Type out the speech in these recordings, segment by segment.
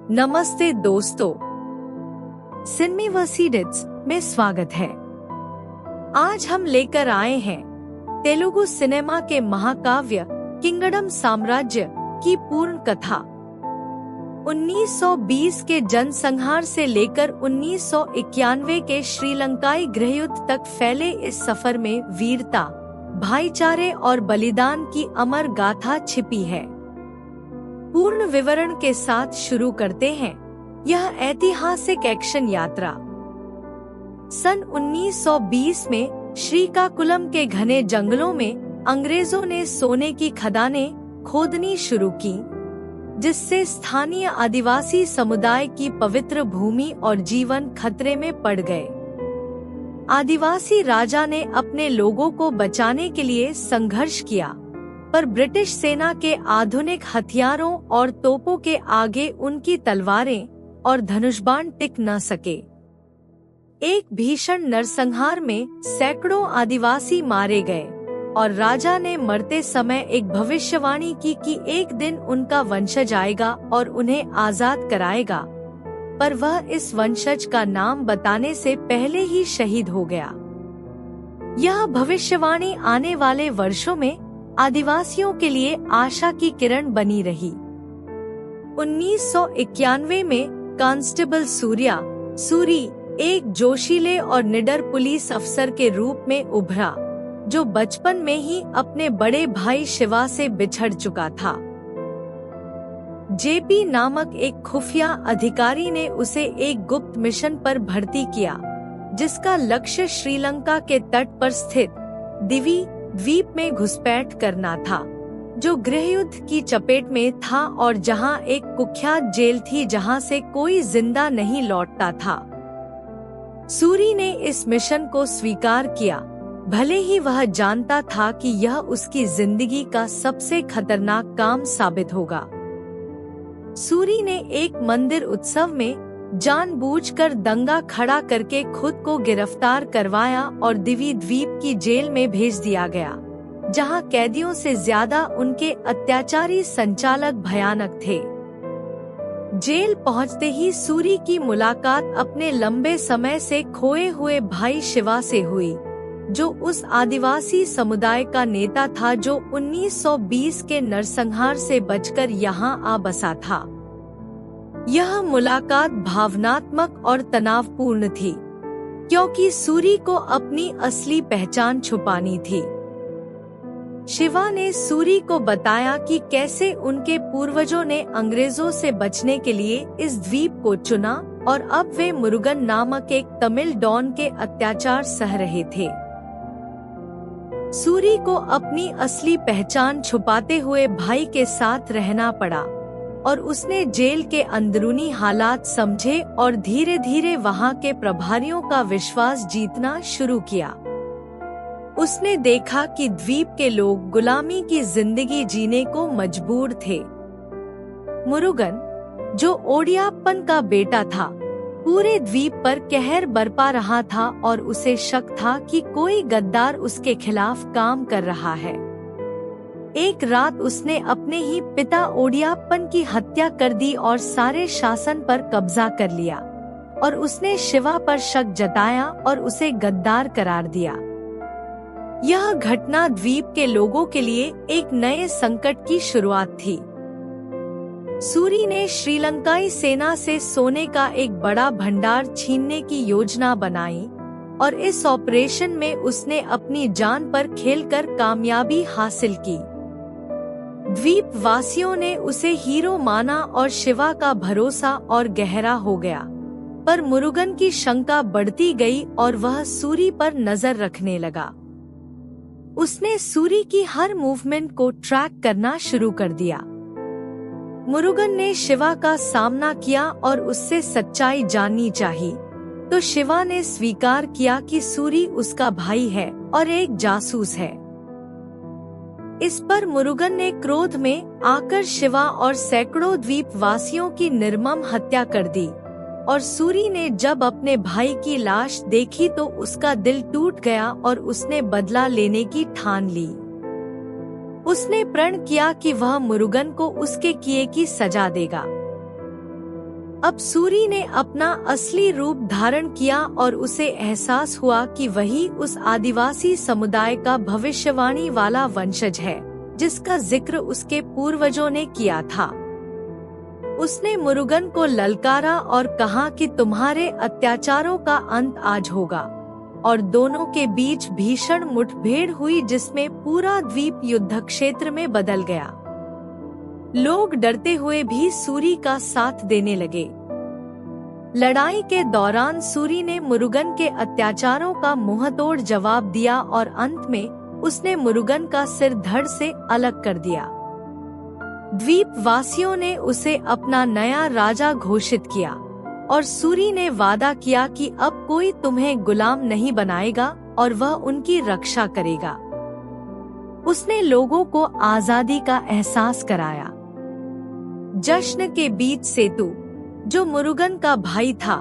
नमस्ते दोस्तों, सिनेवर्सिडेट्स में स्वागत है। आज हम लेकर आए हैं तेलुगु सिनेमा के महाकाव्य किंगडम साम्राज्य की पूर्ण कथा। 1920 के जनसंहार से लेकर 1991 के श्रीलंकाई गृहयुद्ध तक फैले इस सफर में वीरता, भाईचारे और बलिदान की अमर गाथा छिपी है। पूर्ण विवरण के साथ शुरू करते हैं यह ऐतिहासिक एक्शन यात्रा। सन 1920 में श्रीकाकुलम के घने जंगलों में अंग्रेजों ने सोने की खदानें खोदनी शुरू की, जिससे स्थानीय आदिवासी समुदाय की पवित्र भूमि और जीवन खतरे में पड़ गए। आदिवासी राजा ने अपने लोगों को बचाने के लिए संघर्ष किया, पर ब्रिटिश सेना के आधुनिक हथियारों और तोपों के आगे उनकी तलवारें और धनुषबाण टिक न सके। एक भीषण नरसंहार में सैकड़ों आदिवासी मारे गए और राजा ने मरते समय एक भविष्यवाणी की कि एक दिन उनका वंशज आएगा और उन्हें आजाद कराएगा, पर वह इस वंशज का नाम बताने से पहले ही शहीद हो गया। यह भविष्यवाणी आने वाले वर्षों में आदिवासियों के लिए आशा की किरण बनी रही। 1991 में कांस्टेबल सूरी एक जोशीले और निडर पुलिस अफसर के रूप में उभरा, जो बचपन में ही अपने बड़े भाई शिवा से बिछड़ चुका था। जेपी नामक एक खुफिया अधिकारी ने उसे एक गुप्त मिशन पर भर्ती किया, जिसका लक्ष्य श्रीलंका के तट पर स्थित दिवी द्वीप में घुसपैठ करना था, जो गृहयुद्ध की चपेट में था और जहां एक कुख्यात जेल थी जहां से कोई जिंदा नहीं लौटता था। सूरी ने इस मिशन को स्वीकार किया, भले ही वह जानता था कि यह उसकी जिंदगी का सबसे खतरनाक काम साबित होगा। सूरी ने एक मंदिर उत्सव में जानबूझकर दंगा खड़ा करके खुद को गिरफ्तार करवाया और दिवी द्वीप की जेल में भेज दिया गया, जहां कैदियों से ज्यादा उनके अत्याचारी संचालक भयानक थे। जेल पहुंचते ही सूरी की मुलाकात अपने लंबे समय से खोए हुए भाई शिवा से हुई, जो उस आदिवासी समुदाय का नेता था जो 1920 के नरसंहार से बचकर यहाँ आ बसा था। यह मुलाकात भावनात्मक और तनावपूर्ण थी, क्योंकि सूरी को अपनी असली पहचान छुपानी थी। शिवा ने सूरी को बताया कि कैसे उनके पूर्वजों ने अंग्रेजों से बचने के लिए इस द्वीप को चुना और अब वे मुरुगन नामक एक तमिल डॉन के अत्याचार सह रहे थे। सूरी को अपनी असली पहचान छुपाते हुए भाई के साथ रहना पड़ा और उसने जेल के अंदरूनी हालात समझे और धीरे धीरे वहां के प्रभारियों का विश्वास जीतना शुरू किया। उसने देखा कि द्वीप के लोग गुलामी की जिंदगी जीने को मजबूर थे। मुरुगन, जो ओडियाप्पन का बेटा था, पूरे द्वीप पर कहर बरपा रहा था और उसे शक था कि कोई गद्दार उसके खिलाफ काम कर रहा है। एक रात उसने अपने ही पिता ओडियाप्पन की हत्या कर दी और सारे शासन पर कब्जा कर लिया, और उसने शिवा पर शक जताया और उसे गद्दार करार दिया। यह घटना द्वीप के लोगों के लिए एक नए संकट की शुरुआत थी। सूरी ने श्रीलंकाई सेना से सोने का एक बड़ा भंडार छीनने की योजना बनाई और इस ऑपरेशन में उसने अपनी जान पर खेलकर कामयाबी हासिल की। द्वीप वासियों ने उसे हीरो माना और शिवा का भरोसा और गहरा हो गया, पर मुरुगन की शंका बढ़ती गई और वह सूरी पर नजर रखने लगा। उसने सूरी की हर मूवमेंट को ट्रैक करना शुरू कर दिया। मुरुगन ने शिवा का सामना किया और उससे सच्चाई जाननी चाहिए, तो शिवा ने स्वीकार किया कि सूरी उसका भाई है और एक जासूस है। इस पर मुरुगन ने क्रोध में आकर शिवा और सैकड़ों द्वीप वासियों की निर्मम हत्या कर दी, और सूरी ने जब अपने भाई की लाश देखी तो उसका दिल टूट गया और उसने बदला लेने की ठान ली। उसने प्रण किया कि वह मुरुगन को उसके किए की सजा देगा। अब सूरी ने अपना असली रूप धारण किया और उसे एहसास हुआ कि वही उस आदिवासी समुदाय का भविष्यवाणी वाला वंशज है जिसका जिक्र उसके पूर्वजों ने किया था। उसने मुरुगन को ललकारा और कहा कि तुम्हारे अत्याचारों का अंत आज होगा, और दोनों के बीच भीषण मुठभेड़ हुई जिसमें पूरा द्वीप युद्ध क्षेत्र में बदल गया। लोग डरते हुए भी सूरी का साथ देने लगे। लड़ाई के दौरान सूरी ने मुरुगन के अत्याचारों का मुंहतोड़ जवाब दिया और अंत में उसने मुरुगन का सिर धड़ से अलग कर दिया। द्वीप वासियों ने उसे अपना नया राजा घोषित किया और सूरी ने वादा किया कि अब कोई तुम्हें गुलाम नहीं बनाएगा और वह उनकी रक्षा करेगा। उसने लोगों को आजादी का एहसास कराया। जश्न के बीच सेतु, जो मुरुगन का भाई था,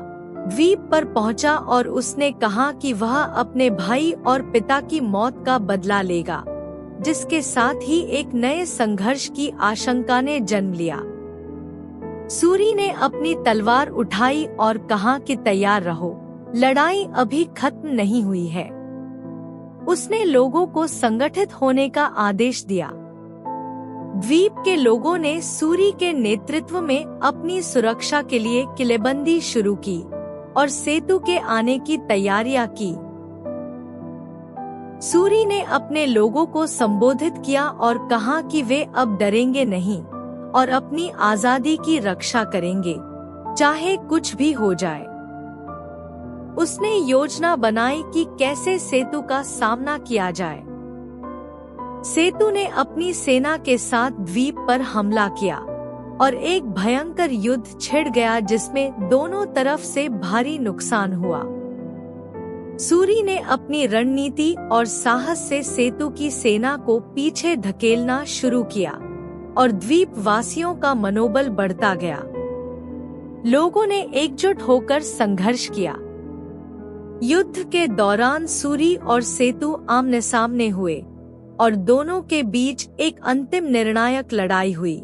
द्वीप पर पहुंचा और उसने कहा कि वह अपने भाई और पिता की मौत का बदला लेगा, जिसके साथ ही एक नए संघर्ष की आशंका ने जन्म लिया। सूरी ने अपनी तलवार उठाई और कहा कि तैयार रहो, लड़ाई अभी खत्म नहीं हुई है। उसने लोगों को संगठित होने का आदेश दिया। द्वीप के लोगों ने सूरी के नेतृत्व में अपनी सुरक्षा के लिए किलेबंदी शुरू की और सेतु के आने की तैयारियां की। सूरी ने अपने लोगों को संबोधित किया और कहा कि वे अब डरेंगे नहीं और अपनी आजादी की रक्षा करेंगे, चाहे कुछ भी हो जाए। उसने योजना बनाई कि कैसे सेतु का सामना किया जाए। सेतु ने अपनी सेना के साथ द्वीप पर हमला किया और एक भयंकर युद्ध छिड़ गया जिसमें दोनों तरफ से भारी नुकसान हुआ। सूरी ने अपनी रणनीति और साहस से सेतु की सेना को पीछे धकेलना शुरू किया और द्वीप वासियों का मनोबल बढ़ता गया। लोगों ने एकजुट होकर संघर्ष किया। युद्ध के दौरान सूरी और सेतु आमने सामने हुए और दोनों के बीच एक अंतिम निर्णायक लड़ाई हुई।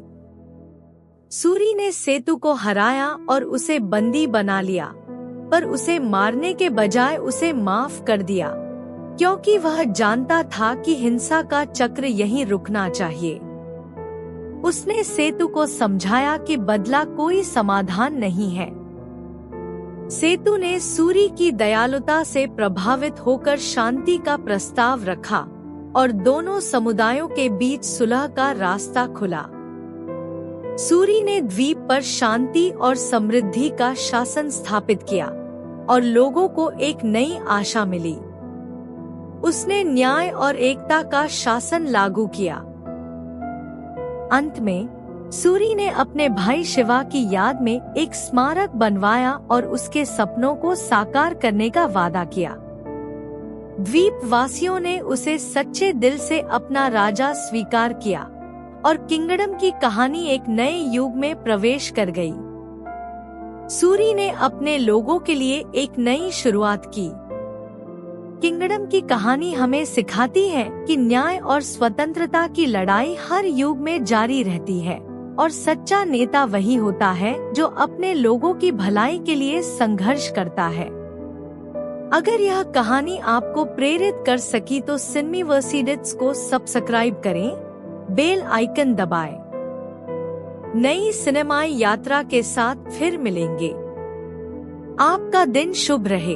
सूरी ने सेतु को हराया और उसे बंदी बना लिया, पर उसे मारने के बजाय उसे माफ कर दिया, क्योंकि वह जानता था कि हिंसा का चक्र यहीं रुकना चाहिए। उसने सेतु को समझाया कि बदला कोई समाधान नहीं है। सेतु ने सूरी की दयालुता से प्रभावित होकर शांति का प्रस्ताव रखा और दोनों समुदायों के बीच सुलह का रास्ता खुला। सूरी ने द्वीप पर शांति और समृद्धि का शासन स्थापित किया और लोगों को एक नई आशा मिली। उसने न्याय और एकता का शासन लागू किया। अंत में सूरी ने अपने भाई शिवा की याद में एक स्मारक बनवाया और उसके सपनों को साकार करने का वादा किया। द्वीप वासियों ने उसे सच्चे दिल से अपना राजा स्वीकार किया और किंगडम की कहानी एक नए युग में प्रवेश कर गई। सूरी ने अपने लोगों के लिए एक नई शुरुआत की। किंगडम की कहानी हमें सिखाती है कि न्याय और स्वतंत्रता की लड़ाई हर युग में जारी रहती है और सच्चा नेता वही होता है जो अपने लोगों की भलाई के लिए संघर्ष करता है। अगर यह कहानी आपको प्रेरित कर सकी तो सिनेवर्सिडिट्स को सब्सक्राइब करें, बेल आइकन दबाएं। नई सिनेमाई यात्रा के साथ फिर मिलेंगे। आपका दिन शुभ रहे।